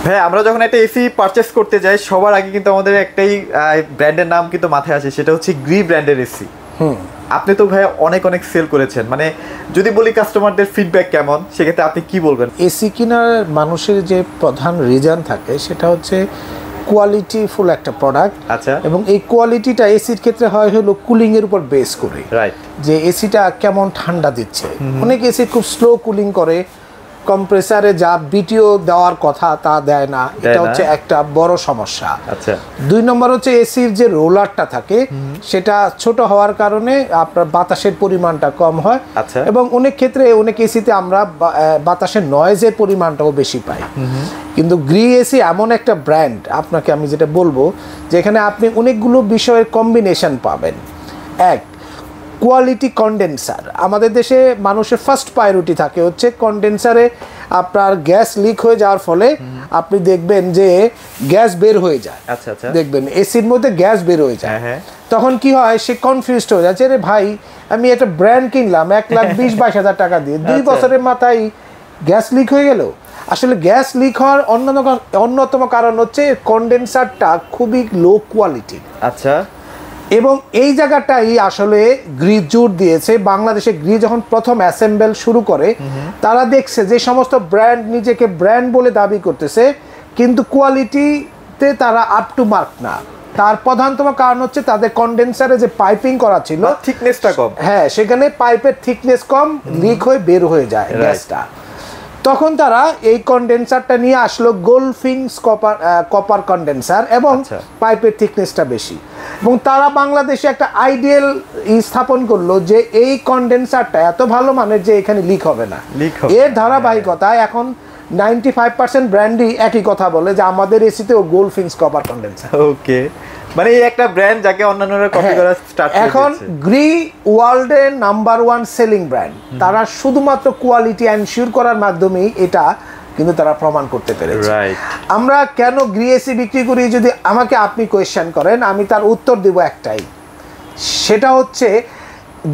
ভাই আমরা যখন একটা এসি পারচেজ করতে যাই সবার আগে কিন্তু আমাদের একটাই ব্র্যান্ডের নাম কিন্তু মাথায় আসে, সেটা হচ্ছে গ্রি ব্র্যান্ডের এসি। আপনি তো ভাই অনেক অনেক সেল করেছেন, মানে যদি বলি কাস্টমারদের ফিডব্যাক কেমন, সেক্ষেত্রে আপনি কি বলবেন? এসি কেনার মানুষের যে প্রধান রিজন থাকে সেটা হচ্ছে কোয়ালিটিফুল একটা প্রোডাক্ট। আচ্ছা। এবং এই কোয়ালিটিটা এসির ক্ষেত্রে হয় হলো কুলিং এর উপর বেস করে, রাইট, যে এসিটা কেমন ঠান্ডা দিচ্ছে। অনেক এসি খুব স্লো কুলিং করে, কম্প্রেসারে যা বিটিও দেওয়ার কথা তা দেয় না, এটা হচ্ছে একটা বড় সমস্যা। আচ্ছা। 2 নম্বর হচ্ছে এসির যে রোলারটা থাকে সেটা ছোট হওয়ার কারণে আপনার বাতাসের পরিমাণটা কম হয়। আচ্ছা। এবং অনেক ক্ষেত্রে অনেক এসিতে আমরা বাতাসের নয়েজের পরিমাণটাও বেশি পাই। কিন্তু গ্রি এসি এমন একটা ব্র্যান্ড, আপনাকে আমি যেটা বলবো যে এখানে আপনি অনেকগুলো বিষয়ের কম্বিনেশন পাবেন। এক, কোয়ালিটি কন্ডেন্সার। আমাদের দেশে মানুষের ফার্স্ট প্রায়োরিটি থাকে হচ্ছে কন্ডেন্সারে আপনার গ্যাস লিক হয়ে যাওয়ার ফলে আপনি দেখবেন যে গ্যাস বের হয়ে যায়। আচ্ছা আচ্ছা। দেখবেন এসির মধ্যে গ্যাস বের হয়ে যায়। তখন কি হয়, সে কনফিউজড হয়ে যাচ্ছে, রে ভাই আমি একটা ব্র্যান্ড কিনলাম 1,20,22,000 টাকা দিয়ে, 2 বছরের মাথায় গ্যাস লিক হয়ে গেল। আসলে গ্যাস লিক হওয়ার অন্যতম কারণ হচ্ছে কন্ডেন্সারটা খুবই লো কোয়ালিটি। আচ্ছা। এবং এই জায়গাটাই আসলে গ্রি জোর দিয়েছে। বাংলাদেশে গ্রি যখন প্রথম অ্যাসেম্বল শুরু করে তারা দেখছে যে সমস্ত ব্র্যান্ড নিজেকে ব্র্যান্ড বলে দাবি করতেছে কিন্তু কোয়ালিটিতে তারা আপ টু মার্ক না। তার প্রধানতম কারণ হচ্ছে তাদের কন্ডেন্সারে যে পাইপিং করা ছিল থিকনেসটা কম। হ্যাঁ, সেখানে পাইপের থিকনেস কম, লিক হয়ে বের হয়ে যায় গ্যাসটা। তখন তারা এই কন্ডেন্সারটা নিয়ে আসলো গোল্ডফিংস কপার কন্ডেন্সার, এবং পাইপের থিকনেসটা বেশি। এবং তারা বাংলাদেশে একটা আইডিয়াল স্থাপন করলো যে এই কন্ডেন্সারটা এত ভালো মানের যে এখানে লিক হবে না। এর ধারাবাহিকতায় এখন 95% ব্র্যান্ডই একই কথা বলে যে আমাদের এসিতেও গোল্ডফিংস কপার কন্ডেন্সার। ওকে, মানে এই একটা ব্র্যান্ড যাকে অন্যান্যরা কপি করা স্টার্ট করেছে। এখন গ্রি ওয়ার্ল্ডের নাম্বার 1 সেলিং ব্র্যান্ড। তারা শুধুমাত্র কোয়ালিটি এনশিওর করার মাধ্যমেই এটা কিন্তু তারা প্রমাণ করতে পেরেছে। আমরা কেন গ্রি এসি বিক্রি করি যদি আমাকে আপনি কোয়েশ্চেন করেন, আমি তার উত্তর দেব একটাই, সেটা হচ্ছে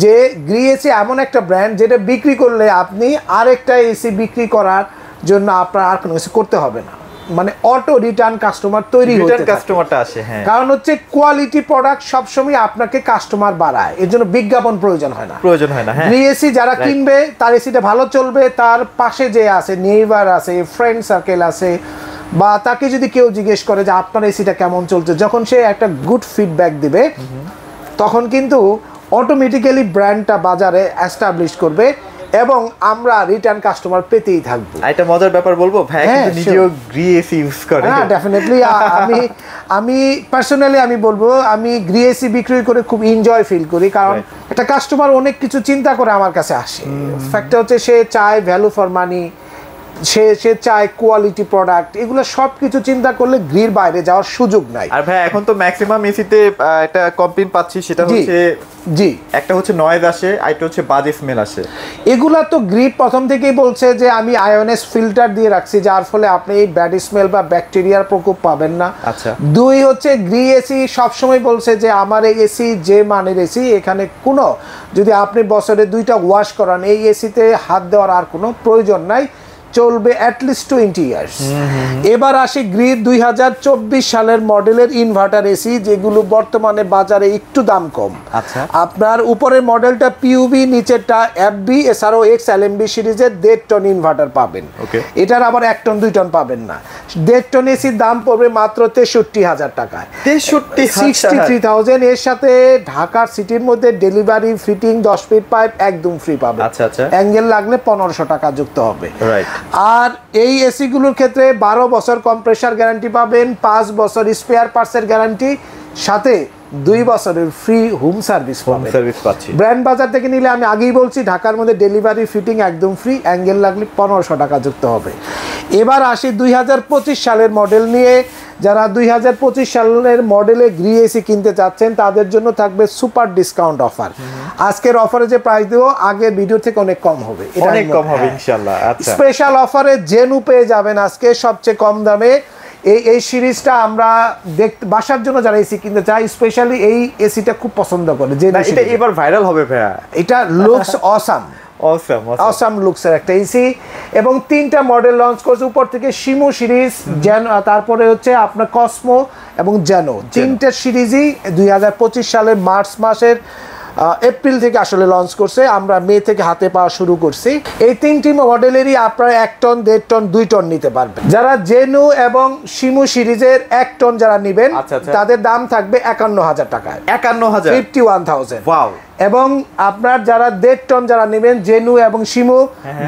যে গ্রি এসি এমন একটা ব্র্যান্ড যেটা বিক্রি করলে আপনি আরেকটা এসি বিক্রি করার জন্য আপনার আর কোনো কিছু করতে হবে না, মানে অটো রিটার্ন কাস্টমার তৈরি হতে থাকে। কাস্টমারটা আসে। হ্যাঁ, কারণ হচ্ছে কোয়ালিটি প্রোডাক্ট সবসময় আপনাকে কাস্টমার বাড়ায়, এর জন্য বিজ্ঞাপন প্রয়োজন হয় না। হ্যাঁ, গ্রি এসি যারা কিনবে তার এসিটা ভালো চলবে, তার পাশে যে আছে নেইবার আছে, ফ্রেন্ড সার্কেল আছে, বা তাকে যদি কেউ জিজ্ঞেস করে যে আপনার এসিটা কেমন চলছে, যখন সে একটা গুড ফিডব্যাক দিবে তখন কিন্তু অটোমেটিক্যালি ব্র্যান্ডটা বাজারে এস্টাবলিশ করবে এবং আমরা রিটার্ন কাস্টমার পেতেই থাকবো। এটা মজার ব্যাপার বলবো, ভাই কিন্তু নিজেও গ্রি এসি ইউজ করে। হ্যাঁ, ডেফিনেটলি। আমি পার্সোনালি আমি বলবো আমি গ্রি এসি বিক্রি করে খুব এনজয় ফিল করি, কারণ একটা কাস্টমার অনেক কিছু চিন্তা করে আমার কাছে আসে। ফ্যাক্টটা হচ্ছে সে চায় ভ্যালু ফর মানি, সে চায় কোয়ালিটি প্রোডাক্ট, এগুলো সব কিছু চিন্তা করলে গ্রির বাইরে যাওয়ার সুযোগ নাই। আর ভাই এখন তো ম্যাক্সিমাম এসিতে একটা কমপ্লেইন পাচ্ছি, সেটা হচ্ছে একটা হচ্ছে নয়েজ আসে, আরেকটা হচ্ছে বাজে স্মেল আসে। এগুলা তো গ্রি প্রথম থেকেই বলছে যে আমি আয়োনেস ফিল্টার দিয়ে রাখছি, যার ফলে আপনি এই ব্যাড স্মেল বা ব্যাকটেরিয়ার প্রকোপ পাবেন না। আচ্ছা। 2 হচ্ছে গ্রি এসি সবসময় বলছে যে আমার এই এসি যে মানের এসি, এখানে কোনো যদি আপনি বছরে 2টা ওয়াশ করান এই এসিতে হাত দেওয়ার আর কোনো প্রয়োজন নাই, চলবে অ্যাটলিস্ট 20 ইয়ার্স। এবার আসি গ্রি 2024 সালের মডেলের ইনভার্টার এসি, যেগুলো বর্তমানে বাজারে একটু দাম কম। আচ্ছা। আপনার উপরের মডেলটা পিইউবি, নিচেরটা এফবি, এছাড়াও এক্স এলএমবি সিরিজের 1.5 টন ইনভার্টার পাবেন। এটার আবার 1 টন 2 টন পাবেন না। 1.5 টন এসির দাম পড়বে মাত্র 63,000 টাকায়, 63,000। এর সাথে ঢাকার সিটির মধ্যে ডেলিভারি, ফিটিং, 10 ফিট পাইপ একদম ফ্রি পাবেন। আচ্ছা আচ্ছা। অ্যাঙ্গেল লাগলে 1500 টাকা যুক্ত হবে। রাইট। আর এই এসিগুলোর ক্ষেত্রে 12 বছর কম্প্রেসার গ্যারান্টি পাবেন, 5 বছর স্পেয়ার পার্টসের গ্যারান্টি, সাথে 2 বছরের ফ্রি হোম সার্ভিস পাবেন। ব্র্যান্ড বাজার থেকে নিলে আমি আগেই বলছি ঢাকার মধ্যে ডেলিভারি, ফিটিং একদম ফ্রি, অ্যাঙ্গেল লাগলে 1500 টাকা যুক্ত হবে। এবার আসি 2025 সালের মডেল নিয়ে। যারা 2025 সালের মডেলে গ্রি এসি কিনতে চাচ্ছেন তাদের জন্য থাকবে সুপার ডিসকাউন্ট অফার। আজকের অফারে যে প্রাইস দেব আগের ভিডিও থেকে অনেক কম হবে, অনেক কম হবে ইনশাআল্লাহ। আচ্ছা, স্পেশাল অফারে জেনু পেয়ে যাবেন আজকে সবচেয়ে কম দামে। এই সিরিজটা আমরা বাসার জন্য যারা এসি কিনতে চাই স্পেশালি এই এসিটা খুব পছন্দ করে, যে এটা এবার ভাইরাল হবে ভাইয়া। এটা লুকস অসাম। অসাম অসাম লুকসের একটা এসি, এবং 3টা মডেল লঞ্চ করছে উপর থেকে, শিমু সিরিজ, তারপরে হচ্ছে আপনার কসমো এবং জেনো, 3টে সিরিজই 2025 সালের মার্চ মাসের এপ্রিল থেকে আসলে লঞ্চ করছে, আমরা মে থেকে হাতে পাওয়া শুরু করছি। এই 3টি মডেলেরই আপনারা 1 টন, 1.5 টন, 2 টন নিতে পারবেন। যারা জেনু এবং শিমু সিরিজের 1 টন যারা নেবেন তাদের দাম থাকবে 51,000 টাকায়, 51,000। ওয়াও। এবং আপনার যারা 1.5 টন যারা নেবেন জেনু এবং শিমু,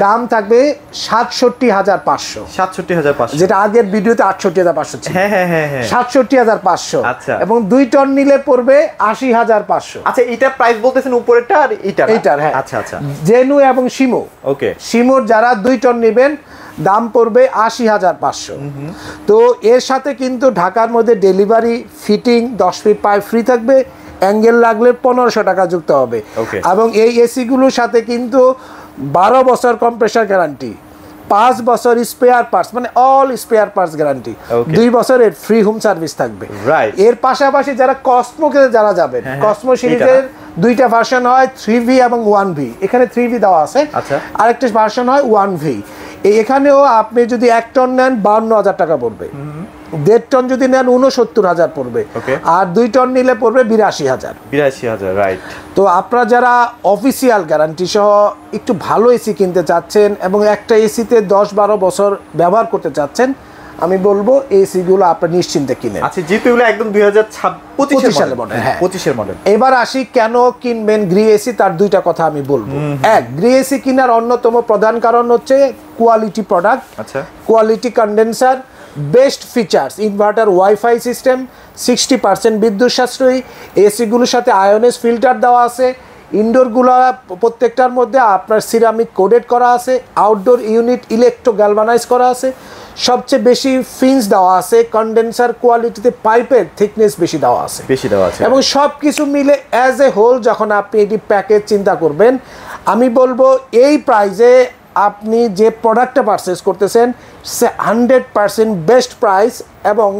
দাম থাকবে 67,500, 67,500, যেটা আগের ভিডিওতে 68,500 ছিল। হ্যাঁ হ্যাঁ হ্যাঁ হ্যাঁ, 67,500। আচ্ছা। এবং 2 টন নিলে পড়বে 80,500। আচ্ছা, এটা প্রাইস বলতেছেন উপরেরটা আর এইটার? হ্যাঁ। আচ্ছা আচ্ছা, জেনু এবং শিমু। ওকে। শিমুর যারা 2 টন নেবেন দাম পড়বে 80,500। তো এর সাথে কিন্তু ঢাকার মধ্যে delivery, fitting, 10 fit pipe free থাকবে, অ্যাঙ্গেল লাগলে 1500 টাকা যুক্ত হবে। এবং এই এসিগুলোর সাথে কিন্তু 12 বছর কম্প্রেসার গ্যারান্টি, 5 বছর স্পেয়ার পার্টস, মানে অল স্পেয়ার পার্টস গ্যারান্টি, 2 বছরের ফ্রি হোম সার্ভিস থাকবে। এর পাশাপাশি যারা কসমোকে যারা যাবেন, কসমো সিরিজের 2টা ভার্সন হয়, 3V এবং 1V। এখানে 3V দেওয়া আছে, আরেকটা ভার্সন হয় 1V। এখানেও আপনি যদি 1 টন নেন 52,000 টাকা পড়বে, 1.5 টন যদি নেন 69,000 পড়বে, আর 2 টন নিলে পড়বে 82,000। রাইট। তো আপনারা যারা অফিসিয়াল গ্যারান্টি সহ একটু ভালো এসি কিনতে চাচ্ছেন এবং একটা এসিতে 10-12 বছর ব্যবহার করতে চাচ্ছেন, আমি বলবো এসিগুলো আপনি নিশ্চিন্তে কিনেন। আচ্ছা, যেহেতু এগুলো একদম 2025 সালের মডেল, হ্যাঁ 25 মডেল। এবার আসি কেন কিনবেন গ্রি এসি, তার 2টা কথা আমি বলবো। এক, গ্রি এসি কেনার অন্যতম প্রধান কারণ হচ্ছে কোয়ালিটি প্রোডাক্ট, আচ্ছা, quality condenser, best features, inverter, wifi system, 60% বিদ্যুৎ সাশ্রয়ী। এসিগুলোর সাথে আয়োনেস ফিল্টার দেওয়া আছে, ইনডোরগুলো প্রত্যেকটার মধ্যে আপনার সিরামিক কোডেড করা আছে, আউটডোর ইউনিট ইলেকট্রো গ্যালভানাইজ করা আছে, সবচেয়ে বেশি ফিন্স দেওয়া আছে, কন্ডেন্সার কোয়ালিটিতে পাইপের থিকনেস বেশি দেওয়া আছে, এবং সব কিছু মিলে অ্যাজ এ হোল যখন আপনি এটি প্যাকেজ চিন্তা করবেন, আমি বলবো এই প্রাইজে আপনি যে প্রোডাক্টটা পারচেস করতেছেন 100% বেস্ট প্রাইস। এবং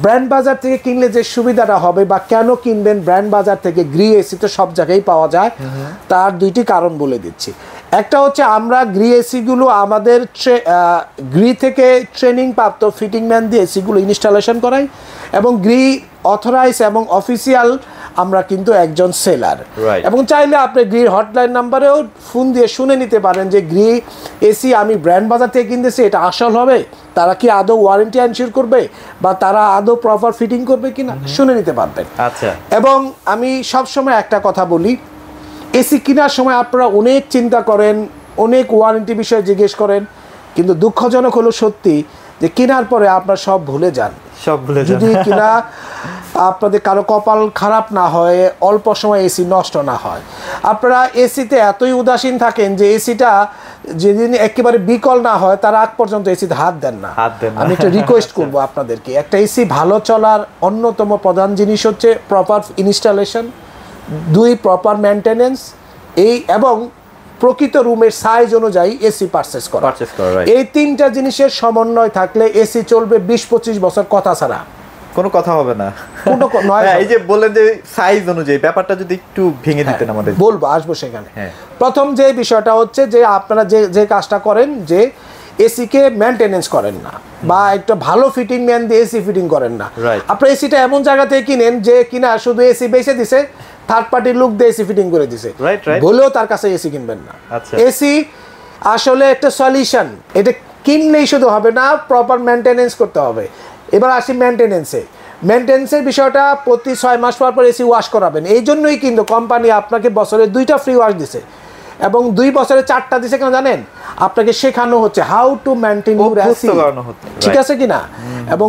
ব্র্যান্ড বাজার থেকে কিনলে যে সুবিধাটা হবে, বা কেন কিনবেন ব্র্যান্ড বাজার থেকে, গ্রি এসি তো সব জায়গায় পাওয়া যায়, তার 2টি কারণ বলে দিচ্ছি। একটা হচ্ছে আমরা গ্রি এসিগুলো আমাদের গ্রি থেকে ট্রেনিং প্রাপ্ত ফিটিং ম্যান দিয়ে এসিগুলো ইনস্টলেশন করাই, এবং গ্রি অথরাইজ এবং অফিসিয়াল আমরা কিন্তু একজন সেলার। এবং চাইলে আপনি গ্রির হটলাইন নাম্বারেও ফোন দিয়ে শুনে নিতে পারেন যে গ্রি এসি আমি ব্র্যান্ড বাজার থেকে কিনতেছি, এটা আসল হবে, তারা কি আদৌ ওয়ারেন্টি এনশিওর করবে, বা তারা আদৌ প্রপার ফিটিং করবে কিনা, শুনে নিতে পারবেন। আচ্ছা। এবং আমি সবসময় একটা কথা বলি, এসি কেনার সময় আপনারা অনেক চিন্তা করেন, অনেক ওয়ারেন্টি বিষয়ে জিজ্ঞেস করেন, কিন্তু দুঃখজনক হলো সত্যি যে কেনার পরে আপনারা সব ভুলে যান। যদি কিনা আপনাদের কারো কপাল খারাপ না হয়, অল্প সময় এসি নষ্ট না হয়, আপনারা এসিতে এতই উদাসীন থাকেন যে এসিটা যেদিন একেবারে বিকল না হয় তার আগ পর্যন্ত এসিতে হাত দেন না। আমি একটা রিকোয়েস্ট করবো আপনাদেরকে, একটা এসি ভালো চলার অন্যতম প্রধান জিনিস হচ্ছে প্রপার ইনস্টলেশন, 2 প্রপার মেনটেনেন্স, এবং প্রকৃত রুমের সাইজ অনুযায়ী এসি পারচেস করা। এই 3টা জিনিসের সমন্বয় থাকলে এসি চলবে 20-25 বছর, কথা ছাড়া কোনো কথা হবে না। এই যে বললেন যে সাইজ অনুযায়ী, ব্যাপারটা যদি একটু ভেঙে দিতেন আমাদের। বলবো, আসবো সেখানে। প্রথম যে বিষয়টা হচ্ছে যে আপনারা যে কাজটা করেন, যে এসিকে মেনটেনেন্স করেন না, বা একটা ভালো ফিটিং ম্যান দিয়ে এসি ফিটিং করেন না। আপনার এসিটা এমন জায়গা থেকে কিনেন যে কিনা শুধু এসি বেচে দিছে, থার্ড পার্টির লোক দিয়ে এসি ফিটিং করে দিছে, বলেও তার কাছে এসি কিনবেন না। এসি আসলে একটা সলিউশন, এটা কিনলেই শুধু হবে না, প্রপার মেনটেনেন্স করতে হবে। এবার আসি মেনটেন্সের বিষয়টা, প্রতি 6 মাস পর এসি ওয়াশ করাবেন। এই জন্যই কিন্তু কোম্পানি আপনাকে বছরে 2টা ফ্রি ওয়াশ দিছে, এবং 2 বছরে 4টা দিছে কেন জানেন? আপনাকে শেখানো হচ্ছে how to maintain your AC, ঠিক আছে কিনা। এবং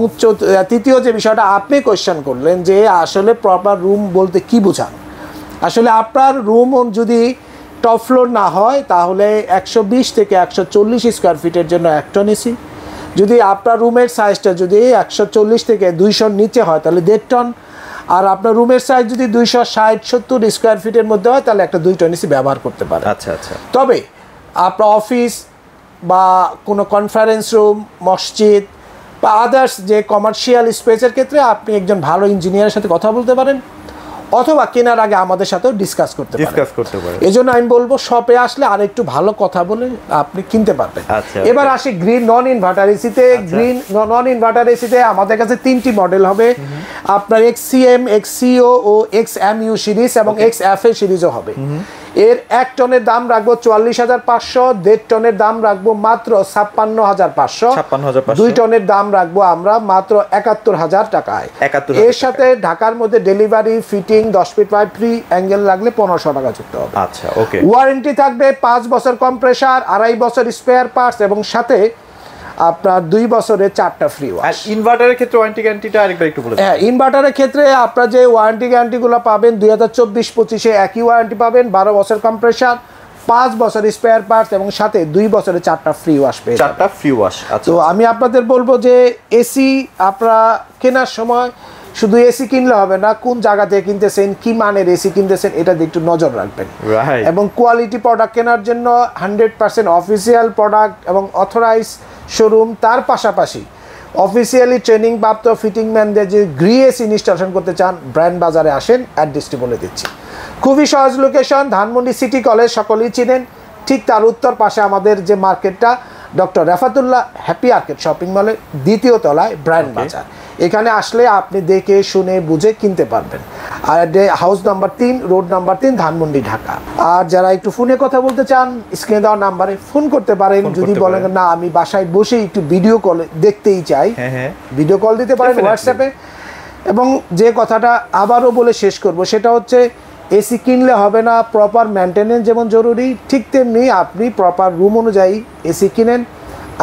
তৃতীয় যে বিষয়টা আপনি কোয়েশ্চেন করলেন যে আসলে প্রপার রুম বলতে কি বোঝান, আসলে আপনার রুম যদি টপ ফ্লোর না হয় তাহলে 120 থেকে 140 স্কোয়ার ফিটের জন্য 1 টন এসি, যদি আপনার রুমের সাইজটা যদি 140 থেকে 200 নিচে হয় তাহলে 1.5 টন, আর আপনার রুমের সাইজ যদি 260-70 স্কোয়ার ফিটের মধ্যে হয় তাহলে একটা 2 টন এসি ব্যবহার করতে পারে। আচ্ছা। তবে আপনার অফিস বা কোনো কনফারেন্স রুম, মসজিদ বা আদার্স যে কমার্শিয়াল স্পেসের ক্ষেত্রে আপনি একজন ভালো ইঞ্জিনিয়ারের সাথে কথা বলতে পারেন, অথবা কেনার আগে আমাদের সাথেও ডিসকাস করতে পারেন। এজন্য আমি বলবো শপে আসলে আর একটু ভালো কথা বলে আপনি কিনতে পারবেন। এবার আসি গ্রিন নন ইনভার্টার এসিতে। গ্রিন নন ইনভার্টার এসিতে আমাদের কাছে 3টি মডেল হবে, আপনার XCM, XCO ও XMU সিরিজ এবং XFA সিরিজও হবে। এর 1 টনের দাম রাখবো 44,500, 1.5 টনের দাম রাখবো মাত্র 56,500, 2 টনের দাম রাখবো আমরা মাত্র 71,000 টাকায়। এর সাথে ঢাকার মধ্যে delivery, fitting, 10 fit pipe free, angle লাগলে 1500 টাকা যুক্ত হবে। আচ্ছা, ওকে। ওয়ারেন্টি থাকবে 5 বছর কম্প্রেসার, 2.5 বছর স্পেয়ার পার্টস এবং সাথে আপনার 2 বছরের 4টা ফ্রি ওয়াশ। আর ইনভার্টারের ক্ষেত্রে ওয়ারেন্টি গ্যারান্টিটা আরেকবার একটু বলে দিন। হ্যাঁ, ইনভার্টারের ক্ষেত্রে আপনারা যে ওয়ারেন্টি গ্যারান্টিগুলো পাবেন 2024-25-এ একই ওয়ারেন্টি পাবেন, 12 বছর কম্প্রেসার, 5 বছর স্পেয়ার পার্টস এবং সাথে 2 বছরের 4টা ফ্রি ওয়াশ পেয়ে যাবেন। 4টা ফ্রি ওয়াশ। আচ্ছা, তো আমি আপনাদের বলবো যে এসি আপনারা কেনার সময় শুধু এসি কিনলে হবে না, কোন জায়গা থেকে কিনতেছেন, কি মানের এসি কিনতেছেন এটা দিয়ে একটু নজর রাখবেন। এবং কোয়ালিটি প্রোডাক্ট কেনার জন্য 100% অফিসিয়াল প্রোডাক্ট এবং অথরাইজ শোরুম, তার পাশাপাশি অফিসিয়ালি ট্রেনিং প্রাপ্ত ফিটিং ম্যানদের যে গ্রি এসি ইনস্টলেশন করতে চান, ব্র্যান্ড বাজারে আসেন, অ্যাড্রেসটি বলে দিচ্ছি। খুবই সহজ লোকেশন, ধানমন্ডি সিটি কলেজ সকলেই চিনেন, ঠিক তার উত্তর পাশে আমাদের যে মার্কেটটা doctor Rafatullah happy arcade shopping মলের 2য় তলায় ব্র্যান্ড বাজার। এখানে আসলে আপনি দেখে শুনে বুঝে কিনতে পারবেন। আর house number 3, road number 3, Dhanmondi, Dhaka. আর যারা একটু ফোনে কথা বলতে চান স্ক্রিনে দেওয়া নাম্বারে ফোন করতে পারেন। যদি বলেন না আমি বাসায় বসে একটু ভিডিও কল দেখতেই চাই, ভিডিও কল দিতে পারেন হোয়াটসঅ্যাপে। এবং যে কথাটা আবারও বলে শেষ করব সেটা হচ্ছে এসি কিনলে হবে না, প্রপার মেনটেনেন্স যেমন জরুরি ঠিক তেমনি আপনি প্রপার রুম অনুযায়ী এসি কিনেন।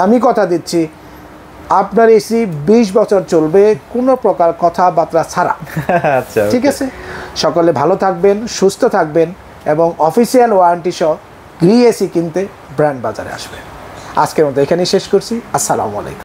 আমি কথা দিচ্ছি আপনার এসি 20 বছর চলবে কোনো প্রকার কথাবার্তা ছাড়া। আচ্ছা, ঠিক আছে। সকলে ভালো থাকবেন, সুস্থ থাকবেন এবং অফিসিয়াল ওয়ারেন্টি সহ গ্রি এসি কিনতে ব্র্যান্ড বাজারে আসবেন। আজকের মতো এখানেই শেষ করছি। আসসালামু আলাইকুম।